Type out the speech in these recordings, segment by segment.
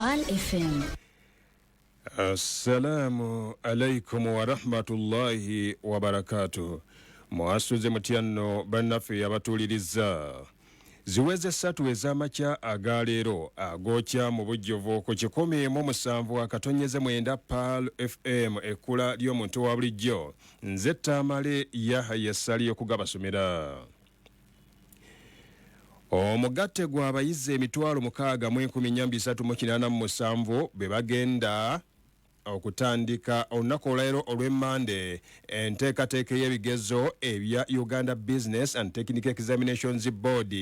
SSALI FM. Assalamu alaikum wa rahmatullahi wa barakatuh. Mwasuze mutiano banafe yabatuliriza. Ziweze satu ez'amakya agaleero agokya mu bujjuvu ku 107 akatonyeze mwenda PAL FM ekkula ly'omuntu wa bulijjo. Nze TAMALE YAHAYA SSALI okugabasomera. Omugatte gw'abayizi emitwalo 6,487 be bagenda okutandika olunaku olwaleero olw'Emmande enteekateeka y'ebigezo ebya Uganda Business and Technical Examinations Board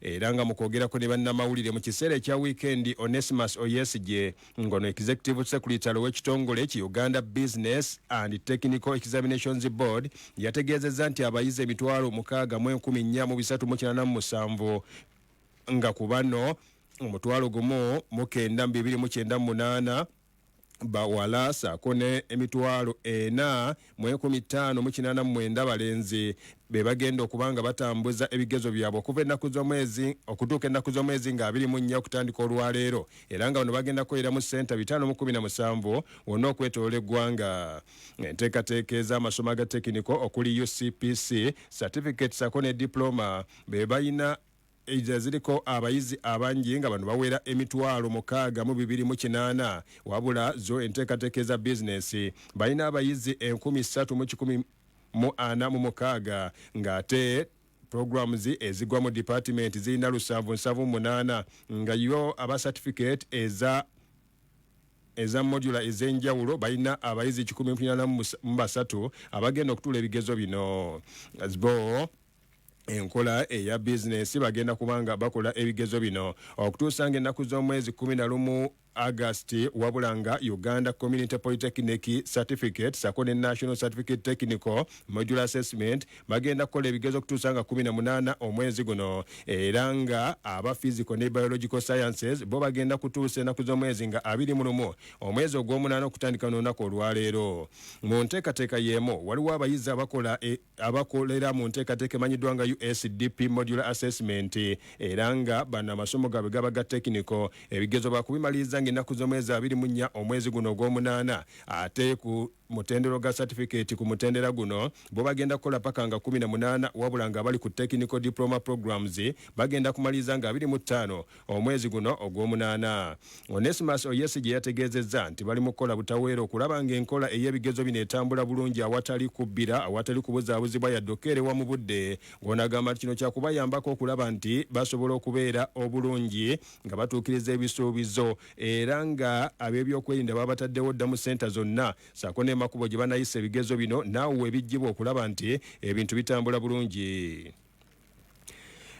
era nga mu kwogerako ne bannamawulire mu kiseera ekya wiikendi Onesimus Oyesigye ng'ono Executive Secretary w'ekitongole ki Uganda Business and Technical Examinations Board yategeezezza nti abayizi emitwalo 6,487 nga ku bano omutwalo gumu mu 9,298 bawala saako ne emitwalo 4,159 balenzi be bagenda okubanga batambuza ebigezo byabwe okuva ennaku z'omwezi okutuuka ennaku z'omwezi nga 24 okutandika olwaleero era nga bano bagenda kukolera mu senta 517 wonna okwetoloola eggwanga. Enteekateeka ez'amasomo aga tekiniko okuli UCPC certificate saako ne diploma be balina ziriko abayizi abangi nga bano bawera emitwalo 6,208 wabula zo enteekateeka eza bizinesi balina abayizi 3,146 ng'ate programs ezigwa mu department zirina 778 nga yo aba certificate eza modula ez'enjawulo balina abayizi 183 abagenda okutuula ebigezo bino. Azbo enkola eya business bagenda kubanga bakola ebigezo bino okutuusa ng'ennaku z'omwezi 11 August wabulanga Uganda Community Polytechnic Certificate sako ne National Certificate Technical Modular Assessment bagenda kukola ebigezo okutuusa nga 18 omwezi guno era nga aba Physical ne Biological Sciences bo bagenda kutuusa ennaku z'omwezi nga 21 omwezi ogw'omunaana okutandika n'olunaku olwaleero. Mu nteekateeka y'emu waliwo abayizi abakolera mu nteekateeka emanyiddwa nga USDP Modular Assessment era nga bano amasomo gaabwe gaba ga technical ebigezo bakubimaliriza ng'ennaku z'omwezi 24 omwezi guno ogw'omunaana ate ku mutendero ga certificate ku mutendera guno bo bagenda kukola paka nga 18 wabula nga bali ku technical diploma programs bagenda kumaliriza nga 25 omwezi guno ogw'omunaana. Onesimus Oyesigye yategeezezza nti bali mu kukola butaweera okulaba ng'enkola ey'ebigezo bino etambula bulungi awatali kubbira awatali kubuzaabuzibwa yadde okeerewa mu budde ng'onagamba nti kino kyakubayambako okulaba nti basobola okubeera obulungi nga batuukiriza ebisuubizo era nga ab'ebyokwerinda babataddewo dda mu senta zonna saako n'emakubo gye banayisa ebigezo bino naawe webijjibwa okulaba nti ebintu bitambula bulungi.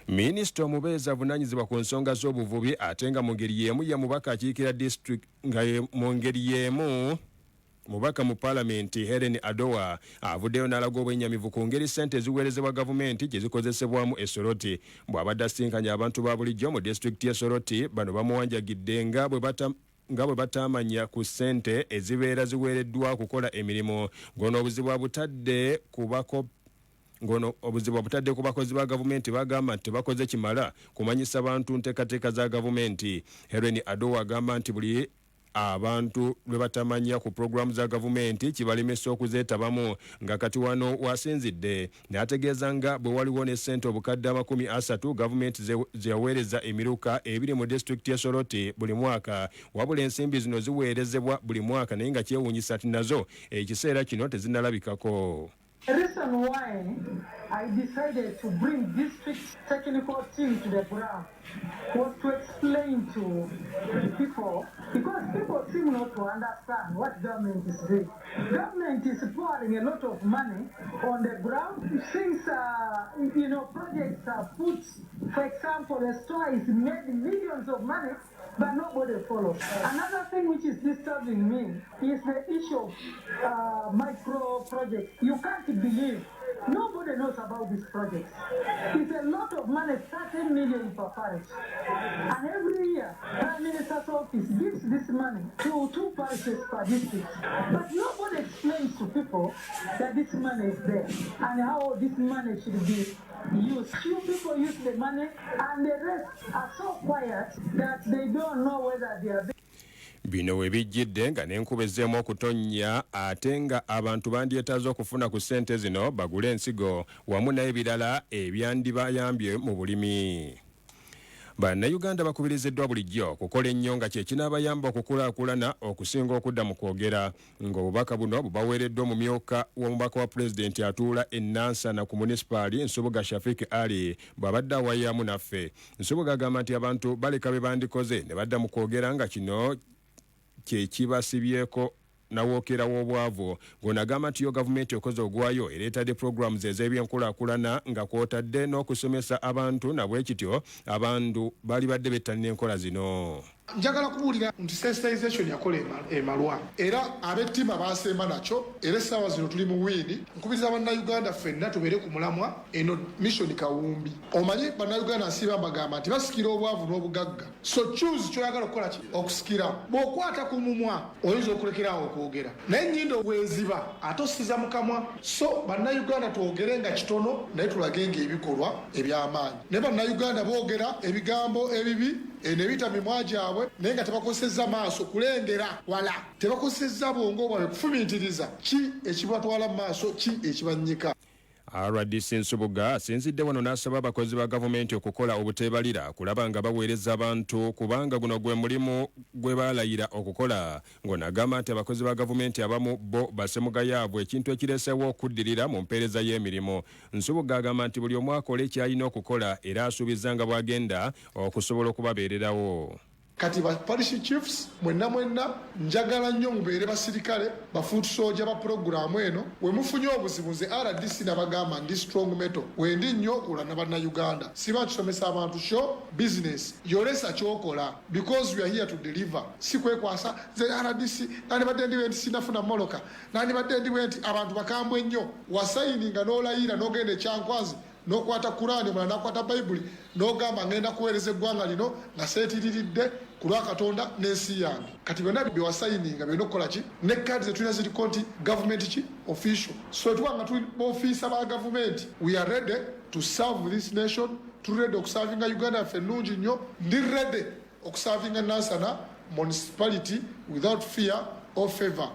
Minisita omubeezi avunaanyizibwa ku nsonga z'obuvubi ate nga mu ngeri y'emu ye mubaka akiikira district nga mu ngeri y'emu mubaka mu Parliament Helen Adowa avuddeyo n'alaga obwennyamivu ku ngeri ssente eziweerezebwa gavumenti gye zikozesebwamu e Soroti bw'abadde asinkanya abantu ba bulijjo mu district y'e Soroti bano bamuwanjagidde nga bwe batamanya ku ssente ezibeera ziweereddwa kukola emirimu ngono obuzibu butadde ku bakozi ba gavumenti bagamba nti tebakoze kimala kumanyisa bantu nteekateeka za gavumenti. Helen Adowa agamba nti buli abantu lwe batamanya ku programu za gavumenti kibalemesa okuzeetabamu nga kati wano wasinzidde n'ategeeza nga bwe waliwo ne ssente obukadde 30 gavumenti ze yaweereza emiruka ebiri mu disitulikiti y'e Soroti buli mwaka wabula ensimbi zino ziweerezebwa buli mwaka naye nga kyewuunyisa nti nazo ekiseera kino tezinnalabikako. The reason why I decided to bring district technical team to the ground was to explain to people, because people seem not to understand what government is doing. Government is pouring a lot of money on the ground since, projects are put. For example, a store is made millions of money, but nobody follows. Another thing which is disturbing me is the issue of micro projects. You can't believe nobody knows about these projects. It's a lot of money, 30 million per parish. And every year, Prime Minister's office gives this money to 2 parishes per district. But nobody explains to people that this money is there and how this money should be used. Few people use the money and the rest are so quiet that they don't know whether they are bino we bijjidde nga n'enkuba ezzeemu okutonnya ate nga abantu bandyetaaze okufuna ku ssente zino bagule ensigo wamu n'ebirala ebyandibayambye mu bulimi. Bannayuganda bakubiriziddwa bulijjo okukola ennyo nga kye kinaabayamba okukulaakulana okusinga okudda mu kwogera, ng'obubaka buno bubaweereddwa omumyuka w'omubaka wa pulezidenti atuula e Nansana ku munisipaali Nsubuga Shafik Ali bw'abadde awayyamu naffe. Nsubuga agamba nti abantu baleka be bandikoze ne badda mu kwogera nga kino kye kibasibyeko nawookera w'obwavu, ng'onagamba nti yo gavumenti ekoze ogwayo ereetadde programs ez'ebyenkulaakulana nga kw'otadde n'okusomesa abantu na bwe kityo abantu bali badde bettanira enkola zino. Njagala kubuulira nti sensitization yakola emalwa era ab'ettima baasemba nakyo era essaawa zino tuli mu wiini. Nkubiriza bannayuganda ffenna tubeere ku mulamwa eno mission kawumbi. Omanyi bannayuganda nsiiba mbagamba nti basikira obwavu n'obugagga, so choose ky'oyagala okukola ki okusikira. Bw'okwata ku mumwa oyinza okulekeraawo okwogera naye ennyindo bweziba ate osiza mu kamwa. So bannayuganda twogere nga kitono naye tulagenga ebikolwa eby'amaanyi. Ne bannayuganda boogera ebigambo ebibi ne bita mimwa gyabwe naye nga tebakozesezza maaso kulengera wala, tebakozesezza bwongo bwabwe kufumiitiriza ki ekibatwala mu maaso, ki ekibannyika. RDC Nsubuga asinzidde wano n'asaba abakozi ba gavumenti okukola obuteebalira kulaba nga baweereza abantu kubanga guno gwe mulimu gwe baalayira okukola, ng'onagamba nti abakozi ba gavumenti abamu bo basemugayaabwe ekintu ekireesewo okuddirira mu mpeereza y'emirimu. Nsubuga agamba nti buli omu akola ekyalina okukola era asuubiza nga bw'agenda okusobola okubabeererawo. Kati ba parish chiefs mwenna njagala nnyo mubeere basirikale ba foot soldier ba programu eno we mufunye obuzibu nze RDC nabagamba ndi strong metal wendi nnyo okulana bannayuganda siba kisomesa abantu show business yolesa kyokola because we are here to deliver si kwekwasa nze RDC nani badde ndi wenti sinafuna moloka nani badde ndi wenti abantu bakambwe nnyo wasayininga n'olayira n'ogenda ekyankwazi n'okwata Kurani mwana nakwata Bayibuli n'ogamba ngenda kuweereza eggwanga lino nga seetiriridde ku lwa Katonda n'ensi yange. Kati byonna bye wasayininga byonna okukola ki ne kaadi zetulina ziriko nti government ki official. So tuwanga tuli ofiisa ba government, we are ready to serve this nation, tuli ready okusavinga Uganda yaffe ennungi nnyo, ndi ready okusavinga Nansana municipality without fear or favor.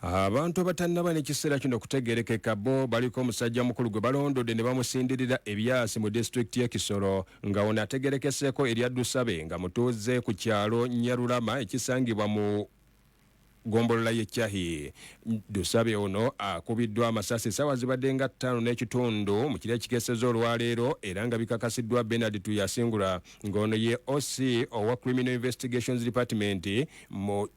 Abantu abatannaba n'ekiseera kino okutegeerekeka bo baliko omusajja mukulu gwe balondodde ne bamusindirira ebyasi mu disitulikiti y'e Kisoro nga ono ategeerekeseeko erya Dusabe nga mutuuze ku kyalo Nyarulama ekisangibwa mu gombolola y'Ekyahi. Dusabe ono akubiddwa amasasi essaawa zibadde nga 5:30 mu kiro ekikesezza olwaleero era nga bikakasiddwa Bernard Tuyasingula ng'ono ye OC owa Criminal Investigations Department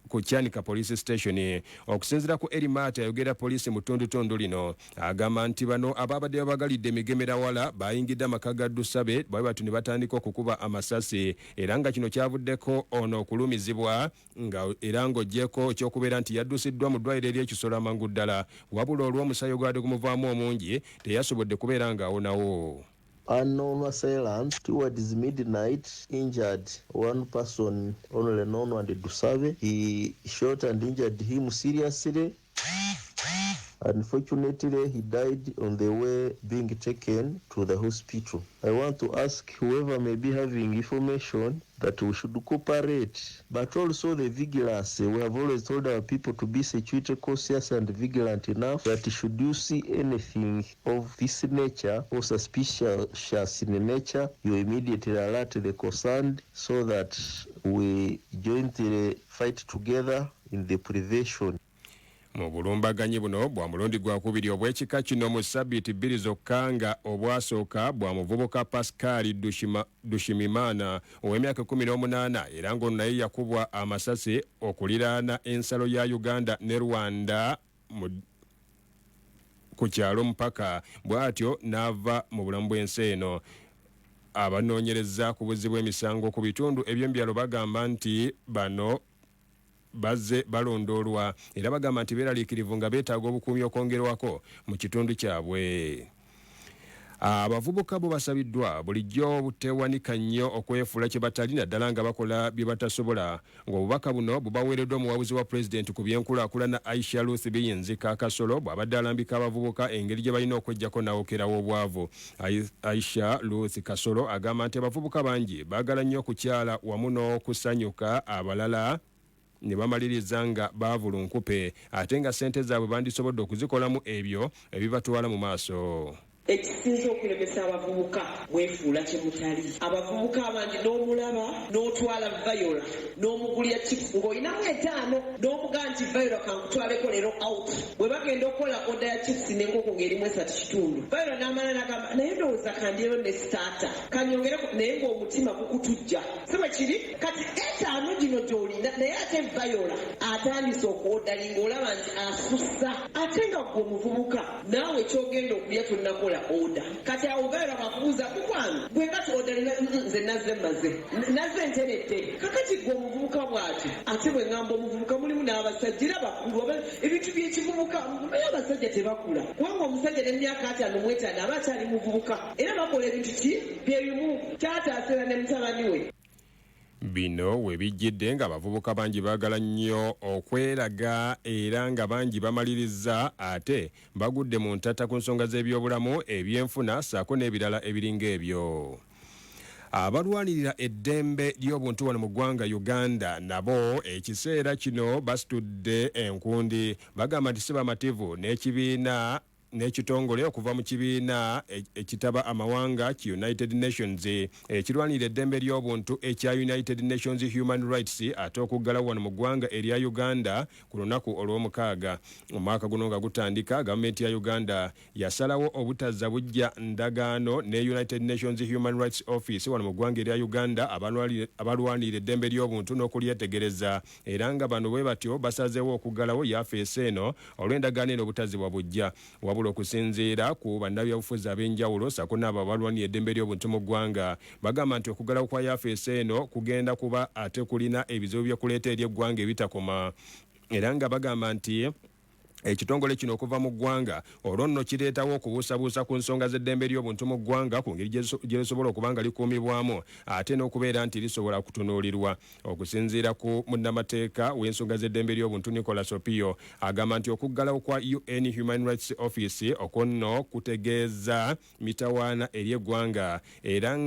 ku Kyanika Police Station. Okusinziira ku Erimata ayogera poliisi mu ttundu lino agamba nti bano ababadde babagalidde emigemerawala bayingidde amaka ga Dusabe bwe batu ne batandika okukuba amasasi era nga kino kyavuddeko ono okulumizibwa nga era ng'oggyeko kubeera nti yaddusiddwa mu ddwaliro ery'Ekisoro amangu ddala wabula olw'omusaayi ogwadde gumuvaamu omungi teyasobodde kubeera ng'awonawo. Unknown assailant towards midnight injured one person only known as Dusabe. He shot and injured him seriously. Unfortunately, he died on the way being taken to the hospital. I want to ask whoever may be having information that we should cooperate, but also the vigilance. We have always told our people to be security cautious and vigilant enough that should you see anything of this nature or suspicious in nature, you immediately alert the concerned so that we jointly fight together in the prevention. Mu bulumbaganyi buno bwa mulundi gwakubiri obw'ekika kino mu ssabbiiti 2 zokka nga obwasooka bwa muvubuka Pascal Dushimimana ow'emyaka 18 era ng'ono naye yakubwa amasasi okuliraana ensalo ya Uganda ne Rwanda ku kyalo mpaka bw'atyo n'ava mu bulamu bw'ensi eno. Abanoonyereza ku buzzi bw'emisango ku bitundu eby'embyalo bagamba nti bano bazze balondoolwa era bagamba nti beeraliikirivu nga beetaaga obukuumi okwongerwako mu kitundu kyabwe. abavubuka bo basabiddwa bulijjo buteewanika nnyo okwefuula kye batali naddala nga bakola bye batasobola ng'obubaka buno bubaweereddwa omuwabuzi wa pulezidenti ku byenkulaakulana Aisha Ruth Biyinzika Kasolo bw'abadde alambika abavubuka engeri gye balina okwejjako n'awokerawo obwavu. Aisha Ruth Kasolo agamba nti abavubuka bangi baagala nnyo okukyala wamu n'okusanyuka abalala ne bamaliriza nga baavulunkupe ate nga ssente zaabwe bandisobodde okuzikolamu ebyo ebibatwala mu maaso. Ekisinze okulemesa abavubuka mwefuula kye mutali. Abavubuka abangi n'omulaba n'otwala vayola n'omugulya chips ng'olinamu etaano n'omugaa nti vayola kankutwaleko leero out. Bwe bagenda okukola oda ya chips n'enkoko ng'erimu 3/4 vayola n'amala n'agamba naye ndowooza kandyero ne starter kanyongereko naye ng'omutima gukutujja. Si bwe kiri kati etaano gino gy'olina naye ate vayola atandise okuodali ng'olaba nti asussa ate nga gwe omuvubuka naawe ky'ogenda okulya tonnakola oda. Kati awo vayola bakubuuza kukwano gwe kati odalina nze nazze maze nazze ntenedde kakati gwe omuvubuka bw'ati ate bwe ngamba omuvubuka mulimu n'abasajja era bakulu ebintu by'ekivubuka naye abasajja tebakula kubanga omusajja n'emyaka 5 mu 5 aba akyali muvubuka era bakola ebintu ki byebimu kyataasera ne mutabani we. Bino we bijjidde nga abavubuka bangi baagala nnyo okweraga era nga bangi bamaliriza ate bagudde mu ntata ku nsonga z'ebyobulamu ebyenfuna ssaako n'ebirala ebiringa ebyo. Abalwanirira eddembe ly'obuntu wano mu ggwanga Uganda nabo ekiseera kino basitudde enkundi bagamba nti si bamativu n'ekibiina n'ekitongole okuva mu kibiina ekitaba amawanga ki United Nations ekirwanirira eddembe ly'obuntu ekya United Nations Human Rights ate okuggalawo wano mu ggwanga erya Uganda ku lunaku olw'omukaaga. Omwaka guno nga gutandika gavumenti ya Uganda yasalawo obutazza bujja ndagaano ne United Nations Human Rights Office wano mu ggwanga erya Uganda abalwanirira eddembe ly'obuntu n'okulyetegereza era nga bano bwe batyo basazeewo okuggalawo yafeesi eno olw'endagaano eno obutazzibwa bujja okusinziira ku bannabyabufuzi ab'enjawulo ssaako n'abo abalwanira eddembe ly'obuntu mu ggwanga bagamba nti okuggalawo kwa yafeesi eno kugenda kuba ate kulina ebizibu by'okuleeta eri eggwanga ebitakoma era nga bagamba nti ekitongole kino okuva mu ggwanga olwo nno kireetawo okubuusabuusa ku nsonga z'eddembe ly'obuntu mu ggwanga ku ngeri gye lisobola okuba nga likuumibwamu ate n'okubeera nti lisobola kutunuulirwa. Okusinziira ku munnamateeka w'ensonga z'eddembe ly'obuntu Nicholas Opio agamba nti okuggalawo kwa UN Human Rights Office okwo nno kutegeeza mitawaana eri eggwanga era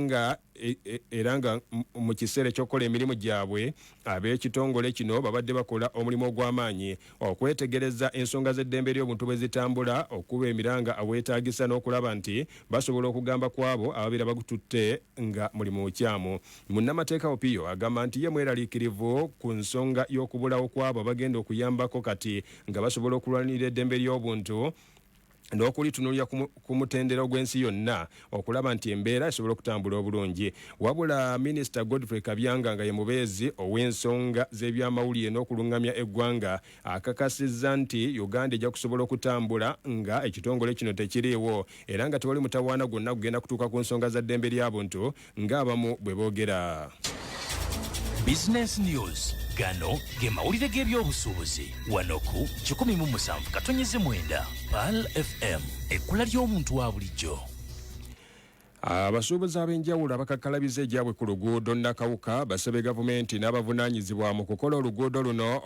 nga mu kiseera ekyokukola emirimu gyabwe ab'ekitongole kino babadde bakola omulimu ogw'amaanyi okwetegereza ensonga z'eddembe ly'obuntu bwe zitambula okuba emiranga aweetaagisa n'okulaba nti basobola okugamba ku abo ababeera bagututte nga mulimu mukyamu. Munnamateeka Opio agamba nti ye mweraliikirivu ku nsonga y'okubulawo kw'abo bagenda okuyambako kati nga basobola okulwanirira eddembe ly'obuntu n'okulitunuulira ku mutendera gw'ensi yonna okulaba nti embeera esobola okutambula obulungi. Wabula Minisita Godfrey Kabyanga nga ye mubeezi ow'ensonga z'ebyamawulire n'okuluŋŋamya eggwanga akakasizza nti Uganda ejja kusobola okutambula nga ekitongole kino tekiriiwo era nga tewali mutawaana gwonna kugenda kutuuka ku nsonga za ddembe ly'abuntu ng'abamu bwe boogera. Business News gano ge mawulire g'ebyobusuubuzi wano ku 17.9 PAL FM ekkula ly'omuntu wa bulijjo. Abasuubuzi ab'enjawulo abakakkalabiza egyabwe ku luguudo Nakawuka basabye gavumenti n'abavunaanyizibwa mu kukola oluguudo luno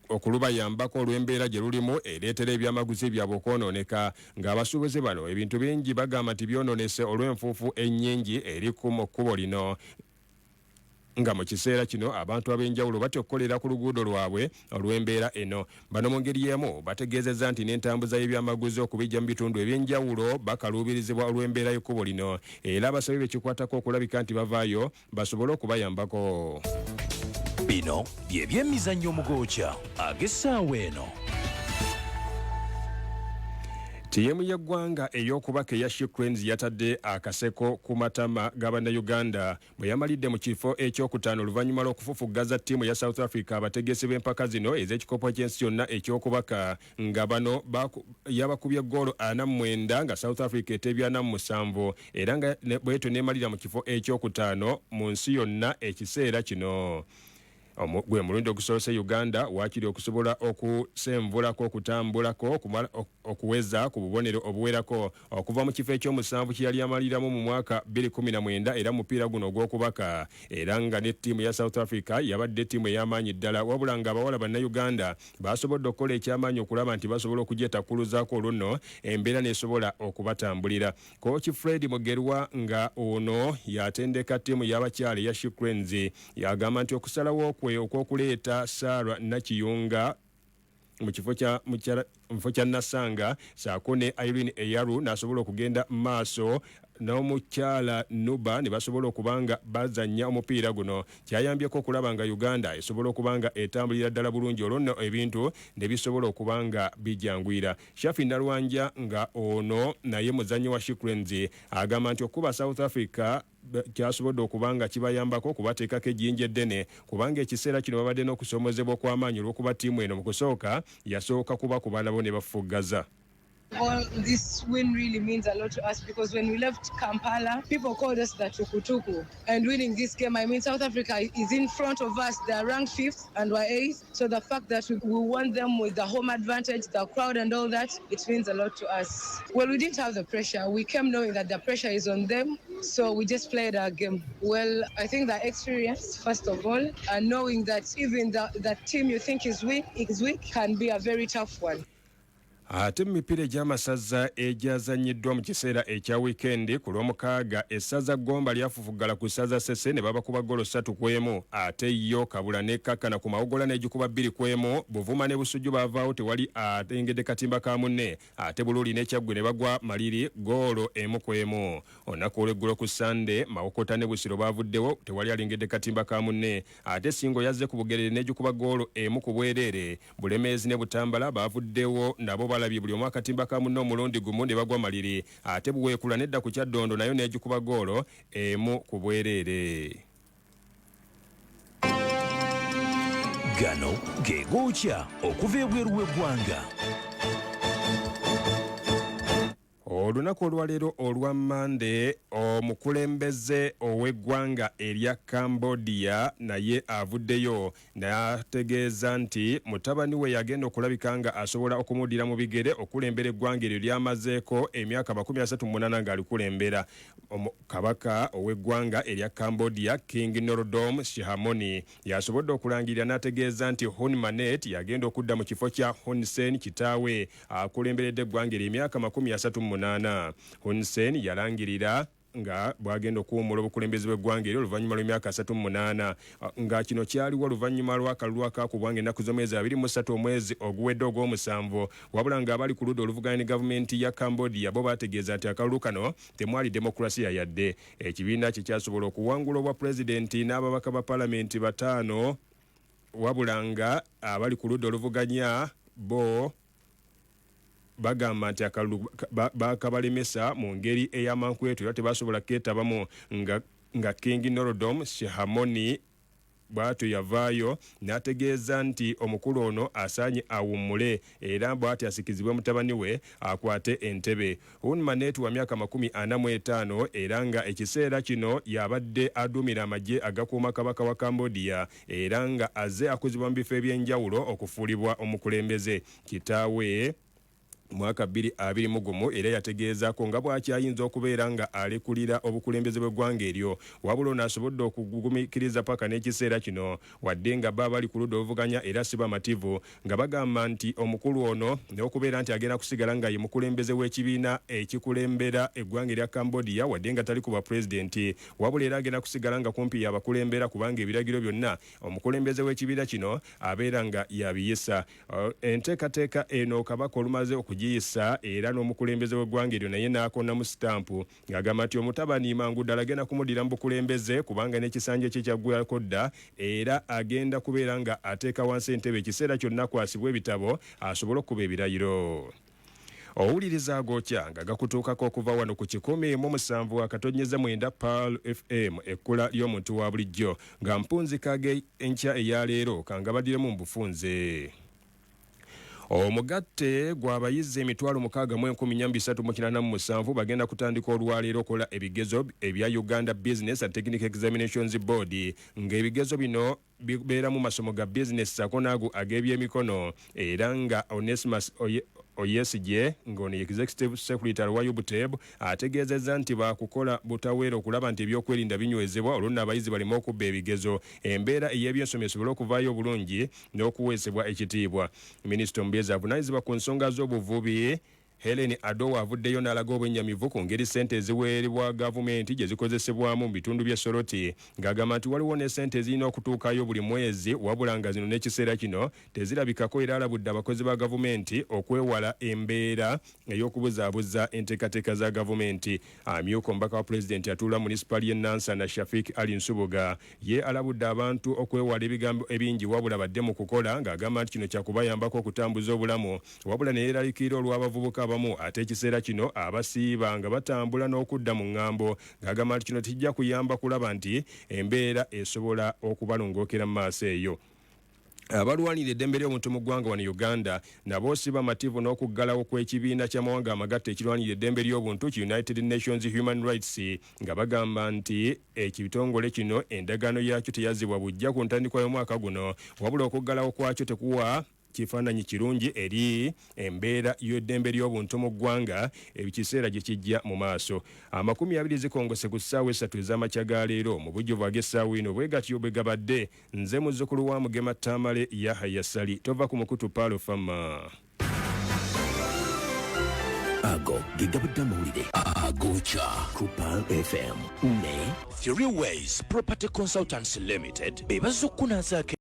okulubayambako olw'embeera gye lulimu ereetera ebyamaguzi byabwe okwonooneka ng'abasuubuzi bano ebintu bingi bagamba nti byonoonese olw'enfuufu ennyingi eri ku kkubo lino. Nga mu kiseera kino abantu ab'enjawulo batya okukolera ku luguudo lwabwe olw'embeera eno. Bano mu ngeri y'emu bategeezezza nti n'entambuza y'ebyamaguzi okubijja mu bitundu eby'enjawulo bakaluubirizibwa olw'embeera y'ekkubo lino era basabye bekikwatako okulabika nti bavaayo basobole okubayambako. Bino bye by'emizannyo mugookya ag'essaawa eno. Ttiimu y'eggwanga ey'okubaka eya Shikrens yatadde akaseko ku matama g'Abannayuganda bwe yamalidde mu kifo ekyokutaano oluvannyuma lw'okufufuggaza ttiimu ya South Africa abategesi b'empaka zino ez'ekikopo ky'ensi yonna eky'okubaka nga bano yabakubye ggoolo 49 nga South Africa etebya 47 era nga bwetyo neemalira mu kifo ekyokutaano mu nsi yonna ekiseera kino. gwe mulundi ogusoose Uganda waakiri okusobola okusemvulako okutambulako okuweza ku bubonero obuwerako okuva mu kifo ekyomusanvu kye yali amaliramu mu mwaka 2019 era mupiira guno ogwokubaka era nga ne ttiimu ya South Africa yabadde ttiimu ey'amaanyi ddala wabula nga abawala bannayuganda basobodde okukola ekyamaanyi okulaba nti basobola okugyetakkuluzaako olunno embeera nesobola okubatambulira. Kooki Fred Mugerwa nga ono yatendeka ttiimu y'abakyala eya Shikrenzi yagamba nti okusalawo kwe okwokuleeta Sarah Nakiyunga mu kifo kya Nasanga saako ne Irene Eyaru n'asobola okugenda maaso n'omukyala Nuba ne basobola okubanga bazannya omupiira guno kyayambyeko okulaba nga Uganda esobola okubanga etambulira ddala bulungi olwonno ebintu ne bisobola okubanga bijangwira. Shafi Nalwanja nga ono naye muzannyi wa Shikrenzi agamba nti okuba South Africa kyasobodde okubanga kibayambako kubateekako ejjinja eddene kubanga ekiseera kino babadde n'okusoomozebwa okw'amaanyi olw'okuba ttiimu eno mu kusooka yasooka kuba ku baana bo ne bafuggaza. Well, this win really means a lot to us because when we left Kampala, people called us the Tukutuku. And winning this game, I mean, South Africa is in front of us. They are ranked 5th and we're 8th. So the fact that we won them with the home advantage, the crowd and all that, it means a lot to us. Well, we didn't have the pressure. We came knowing that the pressure is on them. So we just played our game. Well, I think the experience, first of all, and knowing that even the team you think is weak can be a very tough one. Ate mu mipiira egy'amasaza egyazannyiddwa mu kiseera ekya wiikendi ku lw'omukaaga essaza Gomba lyafufuggala ku ssaza Ssese ne babakuba golo 3-1 ate yo Kabula ne Kakkana ku Mawogola n'egikuba 2-1 Buvuma ne Busujju baavaawo tewali atengedde katimba ka munne ate Bululi ne Kyaggwe ne bagwa Maliri golo 1-1 olunaku olw'eggulo ku Sande Mawokota ne Busiro baavuddewo tewali alengedde katimba ka munne ate Singo yazze ku Bugerere n'egikuba golo 1 ku bwereere Bulemeezi ne Butambala baavuddewo nabo balabye buli omu akatimba ka munne omulundi gumu ne bagwa Maliri ate Buweekula nedda ku Kyaddondo nayo n'egikuba golo 1 ku bwereere. Gano ge gookya okuva ebweru w'eggwanga. Olunaku olwaleero olwa Mande omukulembeze ow'eggwanga erya Cambodia naye avuddeyo n'ategeeza nti mutabani we yagenda okulabika nga asobola okumuddira mu bigere okulembera eggwanga eryo lyamazeeko emyaka 38 ng'alikulembera. Kabaka ow'eggwanga erya Cambodia King Norodom Sihamoni yasobodde okulangirira n'ategeeza nti Hun Manet yagenda okudda mu kifo kya Hun Sen kitaawe akulemberedde eggwanga eryo emyaka 38. Hun Sen yalangirira nga bwagenda okuwummula obukulembeze bw'eggwanga eryo oluvannyuma lw'emyaka 38 nga kino kyaliwo oluvannyuma lw'akalulu akaakubwanga ennaku z'omwezi 23 omwezi oguwedde ogw'omusanvu wabula ng'abali ku ludda oluvuganya ne gavumenti ya Cambodia bo baategeeza nti akalulu kano temwali demokrasiya yadde. Ekibiina kye kyasobola okuwangula obwa pulezidenti n'ababaka ba palamenti 5 wabula nga abali ku ludda oluvuganya bo bagamba nti akalulu bakabalemesa mu ngeri ey'amankweto era tebasobola keetabamu nga King Norodom Sihamoni bw'atyo yavaayo n'ategeeza nti omukulu ono asaanye awummule era bw'atyo asikizibwe mutabani we akwate entebe. Hun Manet wa myaka 45 era nga ekiseera kino yabadde aduumira amagye agakuuma kabaka wa Cambodia era nga azze akuzibwa mu bifo eby'enjawulo okufuulibwa omukulembeze. Kitaawe mwaka 2021 era yategeezako nga bwakyayinza okubeera nga alekulira obukulembeze bw'eggwanga eryo wabula n'asobodde okugumikiriza paka n'ekiseera kino wadde nga baba bali ku ludda oluvuganya era si bamativu nga bagamba nti omukulu ono n'okubeera nti agenda kusigala nga ye mukulembeze w'ekibiina ekikulembera eggwanga erya Cambodia wadde nga tali ku bwa pulezidenti wabula era agenda kusigala nga kumpi yabakulembera kubanga ebiragiro byonna omukulembeze w'ekibiina kino abeera nga yabiyisa. Enteekateeka eno kabaka olumaze okugiyisa era n'omukulembeze w'eggwanga eryo naye n'akonna mu sitampu ng'agamba nti omutabani mangu ddala agenda kumuddira mu bukulembeze kubanga n'ekisanja kye kyaggwako dda era agenda kubeera nga ateeka wansi entebe ekiseera kyonna kwasibwa ebitabo asobole okuba ebirayiro. Owuliriza agookya nga gakutuukako okuva wano ku 107 akatonyeza 9 Pearl FM ekkula ly'omuntu wa bulijjo nga mpunzikage enkya eyaleero kangabadiremu mu bufunze. Omugatte gw'abayizi emitwalo 6,387 bagenda kutandika olwaleero okola ebigezo ebya Uganda Business and Technical Examinations Board ng'ebigezo bino bibeera mu masomo ga business sako naago ag'ebyemikono era nga Onesimus Oyesije ng'ono executive secretary wa UBTEB ategeezezza nti baakukola butaweera okulaba nti ebyokwerinda binywezebwa olwonna abayizi balina okubba ebigezo embeera ey'ebyensomero esobole okuvaayo obulungi n'okuweesebwa ekitiibwa. Minisita omubeezi avunaanyizibwa ku nsonga z'obuvubi Helen Adowa avuddeyo n'alaga obwennyamivu ku ngeri ssente eziweerebwa gavumenti gye zikozesebwamu mu bitundu bya Soroti ng'agamba nti waliwo ne ssente ezirina okutuukayo buli mwezi wabula nga zino n'ekiseera kino tezirabikako era alabudde abakozi ba gavumenti okwewala embeera ey'okubuzaabuza enteekateeka za gavumenti. Amyuka omubaka wa pulezidenti atuula munisipali y'e Nansana Shafik Ali Nsubuga ye alabudde abantu okwewala ebigambo ebingi wabula badde mu kukola ng'agamba nti kino kyakubayambako okutambuza obulamu wabula ne yeeraliikirira olw'abavubuka ate ekiseera kino abasiiba nga batambula n'okudda mu ŋŋambo ng'agamba nti kino kijja kuyamba kulaba nti embeera esobola okubalongookera mu maaso eyo. Abalwanira eddembe ly'obuntu mu ggwanga wano Uganda nabo siba amativu n'okuggalawo kw'ekibiina ky'amawanga amagatte ekirwanira eddembe ly'obuntu ki United Nations Human Rights nga bagamba nti ekitongole kino endagaano yaakyo teyazibwa bujja ku ntandikwa y'omwaka guno wabula okuggalawo kwakyo tekuwa kifaananyi kirungi eri embeera y'eddembe ly'obuntu mu ggwanga ebikiseera gye kijja mu maaso. 20 zikongose ku ssaawa 3 ez'amakya ga leero mu bujjuvu ag'essaawa eno bwe gatyo bwe gabadde. Nze muzzukulu wa Mugema Tamale Yahaya SSALI tova ku mukutu Paalo Fama. Ago gigabadde amawulire Agoocha ku Pal FM ne 3 Ways Property Consultants Limited bebaza okunazaako